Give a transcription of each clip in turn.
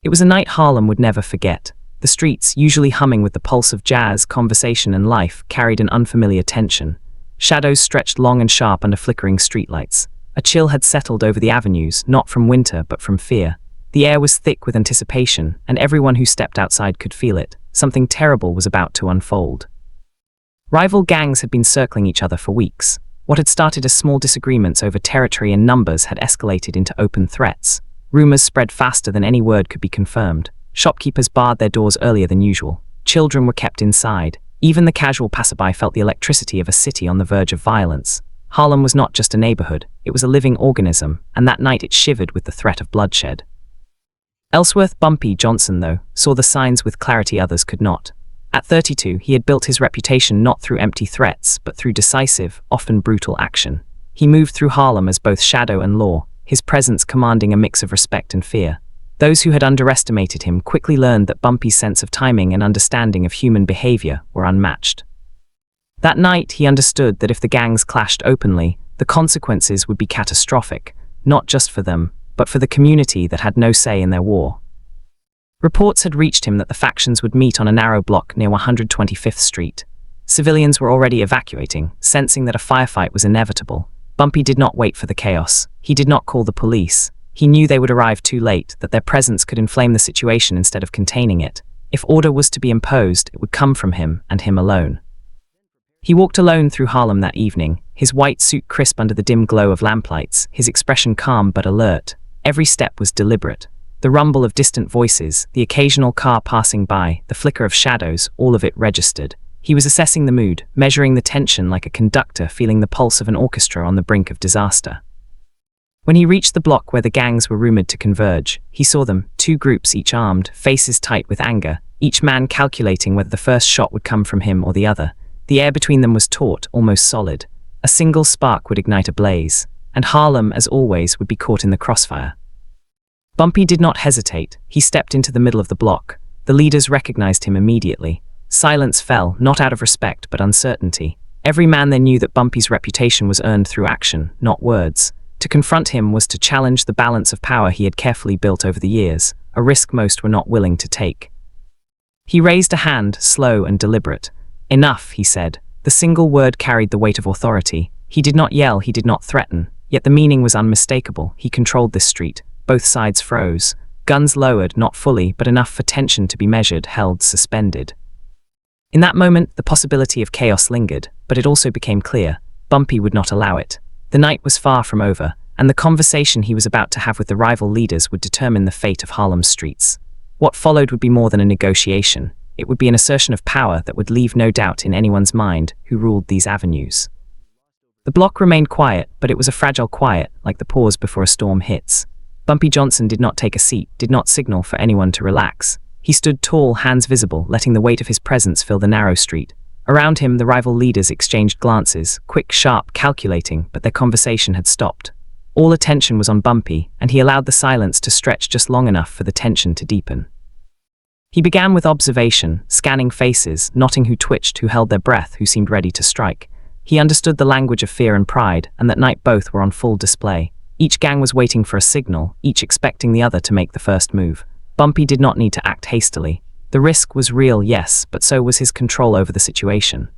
It was a night Harlem would never forget. The streets, usually humming with the pulse of jazz, conversation, and life, carried an unfamiliar tension. Shadows stretched long and sharp under flickering streetlights. A chill had settled over the avenues, not from winter but from fear. The air was thick with anticipation, and everyone who stepped outside could feel it. Something terrible was about to unfold. Rival gangs had been circling each other for weeks. What had started as small disagreements over territory and numbers had escalated into open threats. Rumors spread faster than any word could be confirmed. Shopkeepers barred their doors earlier than usual. Children were kept inside. Even the casual passerby felt the electricity of a city on the verge of violence. Harlem was not just a neighborhood, it was a living organism, and that night it shivered with the threat of bloodshed. Ellsworth Bumpy Johnson, though, saw the signs with clarity others could not. At 32, he had built his reputation not through empty threats, but through decisive, often brutal action. He moved through Harlem as both shadow and law, his presence commanding a mix of respect and fear. Those who had underestimated him quickly learned that Bumpy's sense of timing and understanding of human behavior were unmatched. That night, he understood that if the gangs clashed openly, the consequences would be catastrophic, not just for them, but for the community that had no say in their war. Reports had reached him that the factions would meet on a narrow block near 125th Street. Civilians were already evacuating, sensing that a firefight was inevitable. Bumpy did not wait for the chaos. He did not call the police. He knew they would arrive too late, that their presence could inflame the situation instead of containing it. If order was to be imposed, it would come from him, and him alone. He walked alone through Harlem that evening, his white suit crisp under the dim glow of lamplights, his expression calm but alert. Every step was deliberate. The rumble of distant voices, the occasional car passing by, the flicker of shadows, all of it registered. He was assessing the mood, measuring the tension like a conductor feeling the pulse of an orchestra on the brink of disaster. When he reached the block where the gangs were rumored to converge, he saw them, two groups each armed, faces tight with anger, each man calculating whether the first shot would come from him or the other. The air between them was taut, almost solid. A single spark would ignite a blaze, and Harlem, as always, would be caught in the crossfire. Bumpy did not hesitate. He stepped into the middle of the block. The leaders recognized him immediately. Silence fell, not out of respect, but uncertainty. Every man there knew that Bumpy's reputation was earned through action, not words. To confront him was to challenge the balance of power he had carefully built over the years, a risk most were not willing to take. He raised a hand, slow and deliberate. "Enough," he said. The single word carried the weight of authority. He did not yell, he did not threaten. Yet the meaning was unmistakable. He controlled this street. Both sides froze. Guns lowered, not fully, but enough for tension to be measured, held, suspended. In that moment, the possibility of chaos lingered, but it also became clear. Bumpy would not allow it. The night was far from over, and the conversation he was about to have with the rival leaders would determine the fate of Harlem's streets. What followed would be more than a negotiation. It would be an assertion of power that would leave no doubt in anyone's mind who ruled these avenues. The block remained quiet, but it was a fragile quiet, like the pause before a storm hits. Bumpy Johnson did not take a seat, did not signal for anyone to relax. He stood tall, hands visible, letting the weight of his presence fill the narrow street. Around him, the rival leaders exchanged glances, quick, sharp, calculating, but their conversation had stopped. All attention was on Bumpy, and he allowed the silence to stretch just long enough for the tension to deepen. He began with observation, scanning faces, noting who twitched, who held their breath, who seemed ready to strike. He understood the language of fear and pride, and that night both were on full display. Each gang was waiting for a signal, each expecting the other to make the first move. Bumpy did not need to act hastily. The risk was real, yes, but so was his control over the situation.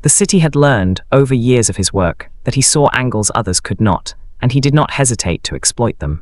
The city had learned, over years of his work, that he saw angles others could not, and he did not hesitate to exploit them.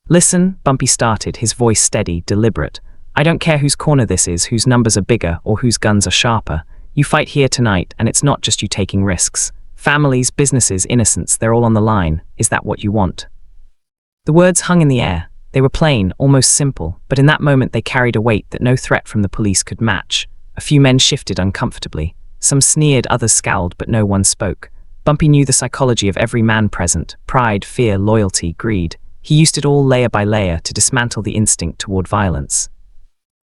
"Listen," Bumpy started, his voice steady, deliberate. "I don't care whose corner this is, whose numbers are bigger, or whose guns are sharper. You fight here tonight, and it's not just you taking risks. Families, businesses, innocents, they're all on the line. Is that what you want?" The words hung in the air. They were plain, almost simple, but in that moment they carried a weight that no threat from the police could match. A few men shifted uncomfortably. Some sneered, others scowled, but no one spoke. Bumpy knew the psychology of every man present: pride, fear, loyalty, greed. He used it all layer by layer to dismantle the instinct toward violence.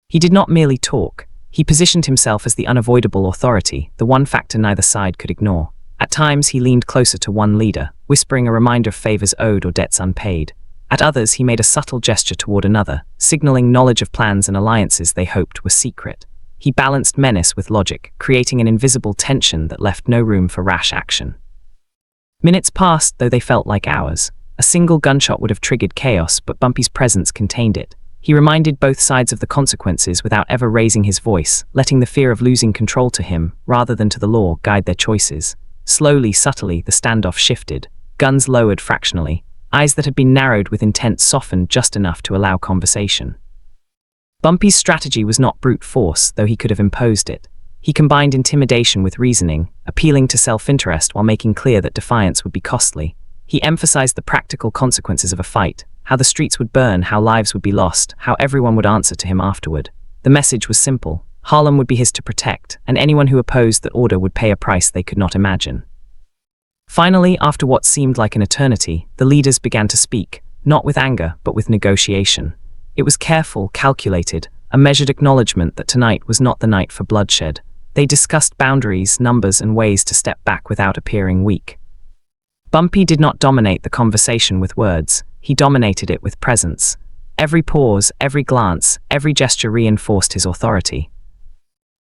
He did not merely talk. He positioned himself as the unavoidable authority, the one factor neither side could ignore. At times he leaned closer to one leader, whispering a reminder of favors owed or debts unpaid. At others he made a subtle gesture toward another, signaling knowledge of plans and alliances they hoped were secret. He balanced menace with logic, creating an invisible tension that left no room for rash action. Minutes passed, though they felt like hours. A single gunshot would have triggered chaos, but Bumpy's presence contained it. He reminded both sides of the consequences without ever raising his voice, letting the fear of losing control to him, rather than to the law, guide their choices. Slowly, subtly, the standoff shifted. Guns lowered fractionally. Eyes that had been narrowed with intent softened just enough to allow conversation. Bumpy's strategy was not brute force, though he could have imposed it. He combined intimidation with reasoning, appealing to self-interest while making clear that defiance would be costly. He emphasized the practical consequences of a fight, how the streets would burn, how lives would be lost, how everyone would answer to him afterward. The message was simple. Harlem would be his to protect, and anyone who opposed that order would pay a price they could not imagine. Finally, after what seemed like an eternity, the leaders began to speak, not with anger, but with negotiation. It was careful, calculated, a measured acknowledgement that tonight was not the night for bloodshed. They discussed boundaries, numbers, and ways to step back without appearing weak. Bumpy did not dominate the conversation with words, he dominated it with presence. Every pause, every glance, every gesture reinforced his authority.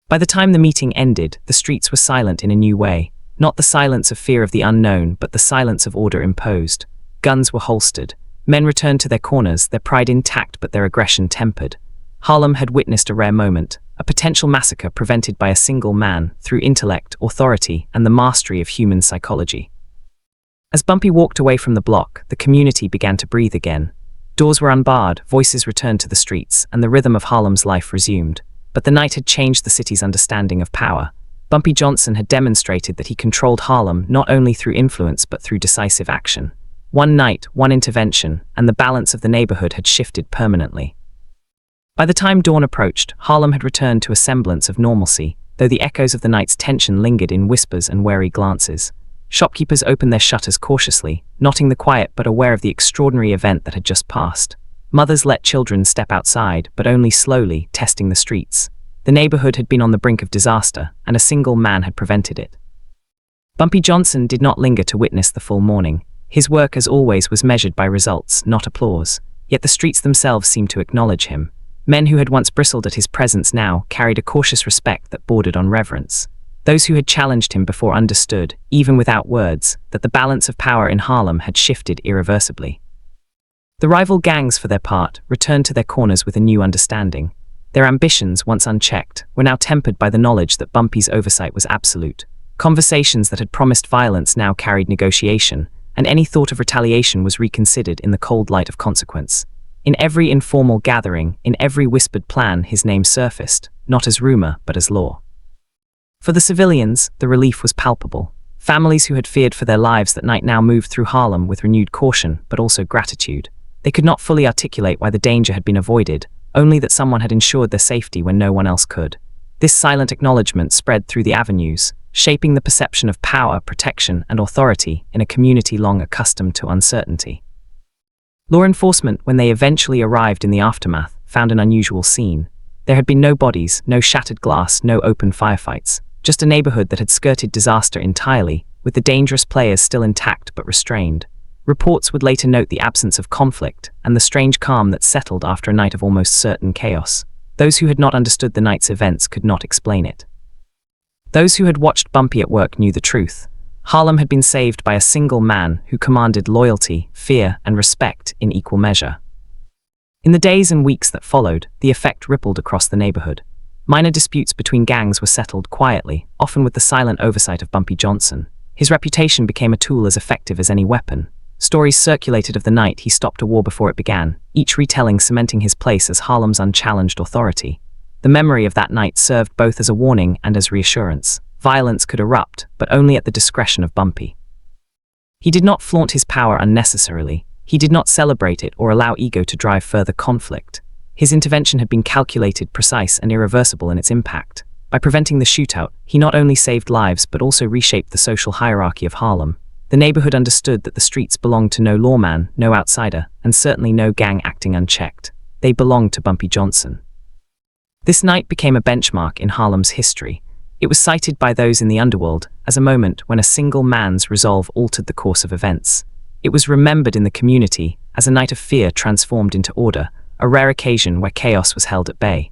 By the time the meeting ended, the streets were silent in a new way, not the silence of fear of the unknown, but the silence of order imposed. Guns were holstered. Men returned to their corners, their pride intact but their aggression tempered. Harlem had witnessed a rare moment, a potential massacre prevented by a single man through intellect, authority, and the mastery of human psychology. As Bumpy walked away from the block, the community began to breathe again. Doors were unbarred, voices returned to the streets, and the rhythm of Harlem's life resumed. But the night had changed the city's understanding of power. Bumpy Johnson had demonstrated that he controlled Harlem not only through influence but through decisive action. One night, one intervention, and the balance of the neighborhood had shifted permanently. By the time dawn approached, Harlem had returned to a semblance of normalcy, though the echoes of the night's tension lingered in whispers and wary glances. Shopkeepers opened their shutters cautiously, noting the quiet but aware of the extraordinary event that had just passed. Mothers let children step outside, but only slowly, testing the streets. The neighborhood had been on the brink of disaster, and a single man had prevented it. Bumpy Johnson did not linger to witness the full morning. His work, as always, was measured by results, not applause. Yet the streets themselves seemed to acknowledge him. Men who had once bristled at his presence now carried a cautious respect that bordered on reverence. Those who had challenged him before understood, even without words, that the balance of power in Harlem had shifted irreversibly. The rival gangs, for their part, returned to their corners with a new understanding. Their ambitions, once unchecked, were now tempered by the knowledge that Bumpy's oversight was absolute. Conversations that had promised violence now carried negotiation, and any thought of retaliation was reconsidered in the cold light of consequence. In every informal gathering, in every whispered plan, his name surfaced, not as rumor, but as law. For the civilians, the relief was palpable. Families who had feared for their lives that night now moved through Harlem with renewed caution, but also gratitude. They could not fully articulate why the danger had been avoided, only that someone had ensured their safety when no one else could. This silent acknowledgement spread through the avenues, shaping the perception of power, protection, and authority in a community long accustomed to uncertainty. Law enforcement, when they eventually arrived in the aftermath, found an unusual scene. There had been no bodies, no shattered glass, no open firefights. Just a neighborhood that had skirted disaster entirely, with the dangerous players still intact but restrained. Reports would later note the absence of conflict and the strange calm that settled after a night of almost certain chaos. Those who had not understood the night's events could not explain it. Those who had watched Bumpy at work knew the truth. Harlem had been saved by a single man who commanded loyalty, fear, and respect in equal measure. In the days and weeks that followed, the effect rippled across the neighborhood. Minor disputes between gangs were settled quietly, often with the silent oversight of Bumpy Johnson. His reputation became a tool as effective as any weapon. Stories circulated of the night he stopped a war before it began, each retelling cementing his place as Harlem's unchallenged authority. The memory of that night served both as a warning and as reassurance. Violence could erupt, but only at the discretion of Bumpy. He did not flaunt his power unnecessarily. He did not celebrate it or allow ego to drive further conflict. His intervention had been calculated, precise, and irreversible in its impact. By preventing the shootout, he not only saved lives but also reshaped the social hierarchy of Harlem. The neighborhood understood that the streets belonged to no lawman, no outsider, and certainly no gang acting unchecked. They belonged to Bumpy Johnson. This night became a benchmark in Harlem's history. It was cited by those in the underworld as a moment when a single man's resolve altered the course of events. It was remembered in the community as a night of fear transformed into order, a rare occasion where chaos was held at bay.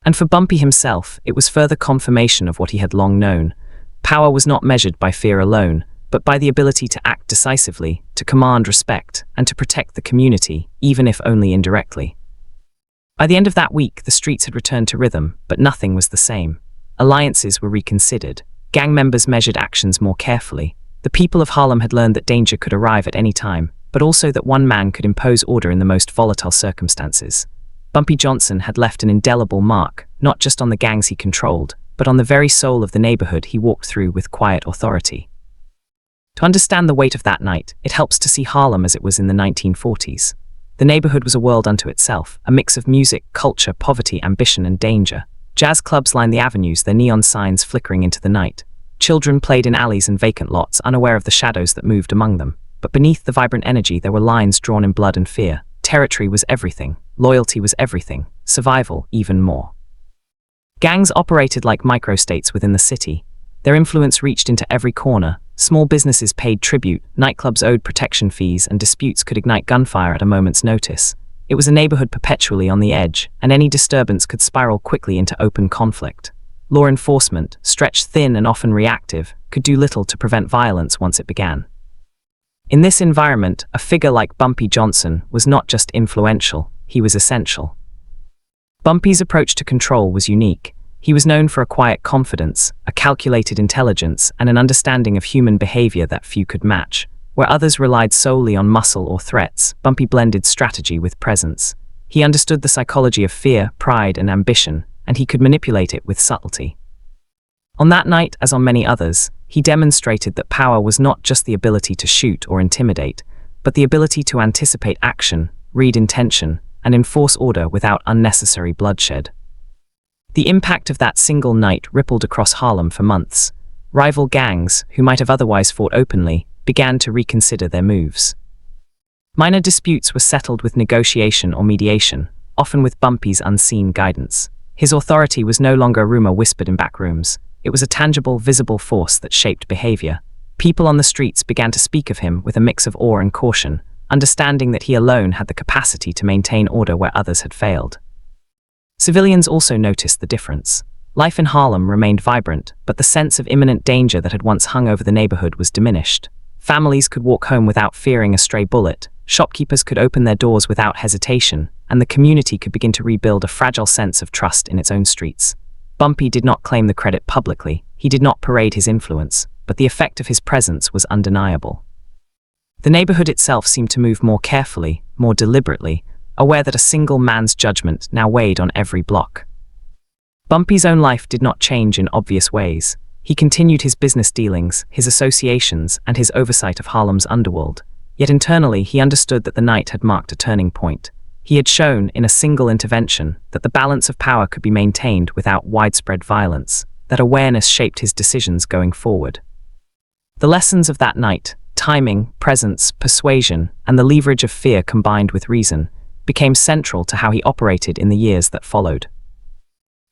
And for Bumpy himself, it was further confirmation of what he had long known. Power was not measured by fear alone, but by the ability to act decisively, to command respect, and to protect the community, even if only indirectly. By the end of that week, the streets had returned to rhythm, but nothing was the same. Alliances were reconsidered. Gang members measured actions more carefully. The people of Harlem had learned that danger could arrive at any time, but also that one man could impose order in the most volatile circumstances. Bumpy Johnson had left an indelible mark, not just on the gangs he controlled, but on the very soul of the neighborhood he walked through with quiet authority. To understand the weight of that night, it helps to see Harlem as it was in the 1940s. The neighborhood was a world unto itself, a mix of music, culture, poverty, ambition, and danger. Jazz clubs lined the avenues, their neon signs flickering into the night. Children played in alleys and vacant lots, unaware of the shadows that moved among them. But beneath the vibrant energy, there were lines drawn in blood and fear. Territory was everything. Loyalty was everything. Survival, even more. Gangs operated like microstates within the city. Their influence reached into every corner. Small businesses paid tribute, nightclubs owed protection fees, and disputes could ignite gunfire at a moment's notice. It was a neighborhood perpetually on the edge, and any disturbance could spiral quickly into open conflict. Law enforcement, stretched thin and often reactive, could do little to prevent violence once it began. In this environment, a figure like Bumpy Johnson was not just influential, he was essential. Bumpy's approach to control was unique. He was known for a quiet confidence, a calculated intelligence, and an understanding of human behavior that few could match. Where others relied solely on muscle or threats, Bumpy blended strategy with presence. He understood the psychology of fear, pride, and ambition, and he could manipulate it with subtlety. On that night, as on many others, he demonstrated that power was not just the ability to shoot or intimidate, but the ability to anticipate action, read intention, and enforce order without unnecessary bloodshed. The impact of that single night rippled across Harlem for months. Rival gangs, who might have otherwise fought openly, began to reconsider their moves. Minor disputes were settled with negotiation or mediation, often with Bumpy's unseen guidance. His authority was no longer a rumor whispered in back rooms. It was a tangible, visible force that shaped behavior. People on the streets began to speak of him with a mix of awe and caution, understanding that he alone had the capacity to maintain order where others had failed. Civilians also noticed the difference. Life in Harlem remained vibrant, but the sense of imminent danger that had once hung over the neighborhood was diminished. Families could walk home without fearing a stray bullet, shopkeepers could open their doors without hesitation, and the community could begin to rebuild a fragile sense of trust in its own streets. Bumpy did not claim the credit publicly, he did not parade his influence, but the effect of his presence was undeniable. The neighborhood itself seemed to move more carefully, more deliberately, aware that a single man's judgment now weighed on every block. Bumpy's own life did not change in obvious ways. He continued his business dealings, his associations, and his oversight of Harlem's underworld. Yet internally, he understood that the night had marked a turning point. He had shown, in a single intervention, that the balance of power could be maintained without widespread violence, that awareness shaped his decisions going forward. The lessons of that night, timing, presence, persuasion, and the leverage of fear combined with reason, became central to how he operated in the years that followed.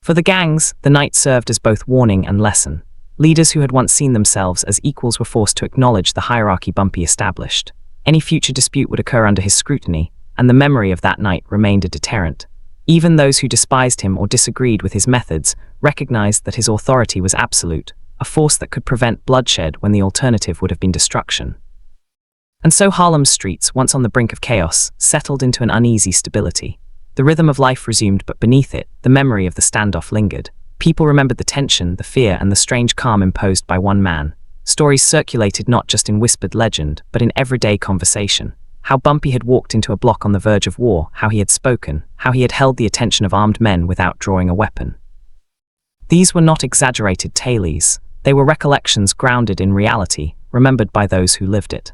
For the gangs, the night served as both warning and lesson. Leaders who had once seen themselves as equals were forced to acknowledge the hierarchy Bumpy established. Any future dispute would occur under his scrutiny, and the memory of that night remained a deterrent. Even those who despised him or disagreed with his methods recognized that his authority was absolute, a force that could prevent bloodshed when the alternative would have been destruction. And so Harlem's streets, once on the brink of chaos, settled into an uneasy stability. The rhythm of life resumed, but beneath it, the memory of the standoff lingered. People remembered the tension, the fear, and the strange calm imposed by one man. Stories circulated not just in whispered legend, but in everyday conversation. How Bumpy had walked into a block on the verge of war, how he had spoken, how he had held the attention of armed men without drawing a weapon. These were not exaggerated tales. They were recollections grounded in reality, remembered by those who lived it.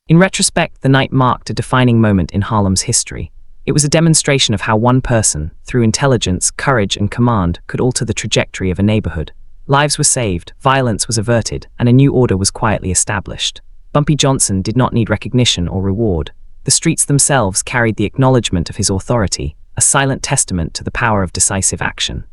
In retrospect, the night marked a defining moment in Harlem's history. It was a demonstration of how one person, through intelligence, courage, and command, could alter the trajectory of a neighborhood. Lives were saved, violence was averted, and a new order was quietly established. Bumpy Johnson did not need recognition or reward. The streets themselves carried the acknowledgement of his authority, a silent testament to the power of decisive action.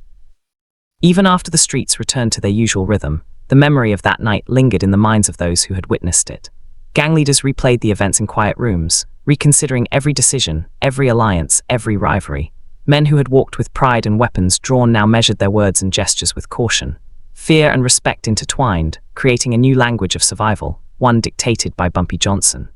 Even after the streets returned to their usual rhythm, the memory of that night lingered in the minds of those who had witnessed it. Gang leaders replayed the events in quiet rooms, reconsidering every decision, every alliance, every rivalry. Men who had walked with pride and weapons drawn now measured their words and gestures with caution. Fear and respect intertwined, creating a new language of survival, one dictated by Bumpy Johnson.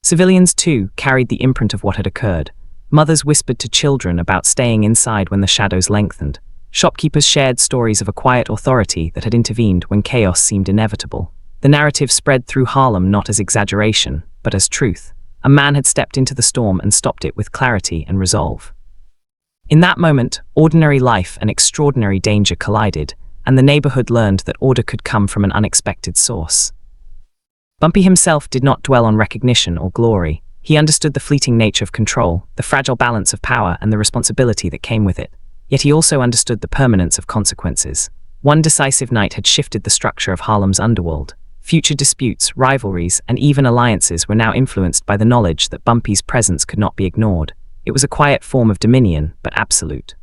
Civilians, too, carried the imprint of what had occurred. Mothers whispered to children about staying inside when the shadows lengthened. Shopkeepers shared stories of a quiet authority that had intervened when chaos seemed inevitable. The narrative spread through Harlem not as exaggeration, but as truth. A man had stepped into the storm and stopped it with clarity and resolve. In that moment, ordinary life and extraordinary danger collided, and the neighborhood learned that order could come from an unexpected source. Bumpy himself did not dwell on recognition or glory. He understood the fleeting nature of control, the fragile balance of power, and the responsibility that came with it. Yet he also understood the permanence of consequences. One decisive night had shifted the structure of Harlem's underworld. Future disputes, rivalries, and even alliances were now influenced by the knowledge that Bumpy's presence could not be ignored. It was a quiet form of dominion, but absolute.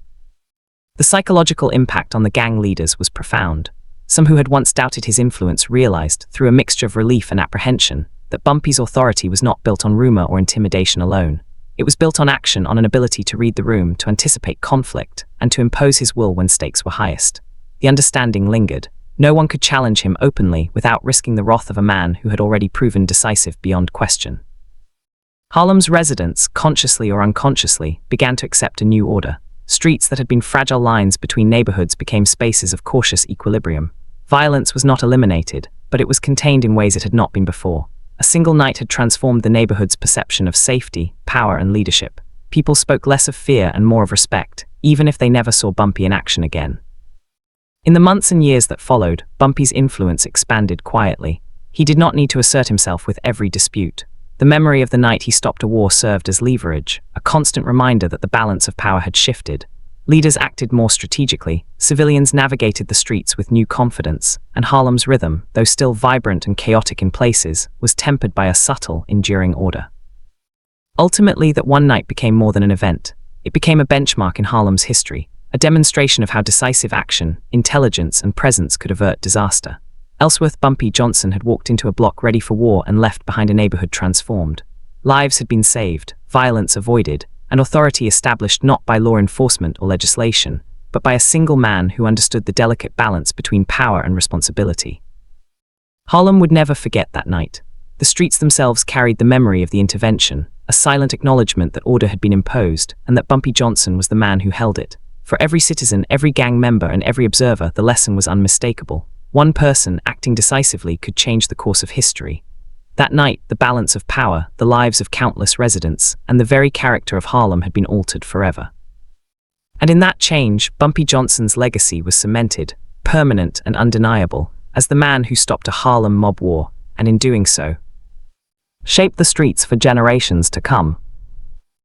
The psychological impact on the gang leaders was profound. Some who had once doubted his influence realized, through a mixture of relief and apprehension, that Bumpy's authority was not built on rumor or intimidation alone. It was built on action, on an ability to read the room, to anticipate conflict, and to impose his will when stakes were highest. The understanding lingered. No one could challenge him openly without risking the wrath of a man who had already proven decisive beyond question. Harlem's residents, consciously or unconsciously, began to accept a new order. Streets that had been fragile lines between neighborhoods became spaces of cautious equilibrium. Violence was not eliminated, but it was contained in ways it had not been before. A single night had transformed the neighborhood's perception of safety, power, and leadership. People spoke less of fear and more of respect, even if they never saw Bumpy in action again. In the months and years that followed, Bumpy's influence expanded quietly. He did not need to assert himself with every dispute. The memory of the night he stopped a war served as leverage, a constant reminder that the balance of power had shifted. Leaders acted more strategically, civilians navigated the streets with new confidence, and Harlem's rhythm, though still vibrant and chaotic in places, was tempered by a subtle, enduring order. Ultimately, that one night became more than an event. It became a benchmark in Harlem's history, a demonstration of how decisive action, intelligence, and presence could avert disaster. Ellsworth Bumpy Johnson had walked into a block ready for war and left behind a neighborhood transformed. Lives had been saved, violence avoided, and authority established not by law enforcement or legislation, but by a single man who understood the delicate balance between power and responsibility. Harlem would never forget that night. The streets themselves carried the memory of the intervention, a silent acknowledgement that order had been imposed, and that Bumpy Johnson was the man who held it. For every citizen, every gang member, and every observer, the lesson was unmistakable. One person, acting decisively, could change the course of history. That night, the balance of power, the lives of countless residents, and the very character of Harlem had been altered forever. And in that change, Bumpy Johnson's legacy was cemented, permanent and undeniable, as the man who stopped a Harlem mob war, and in doing so, shaped the streets for generations to come.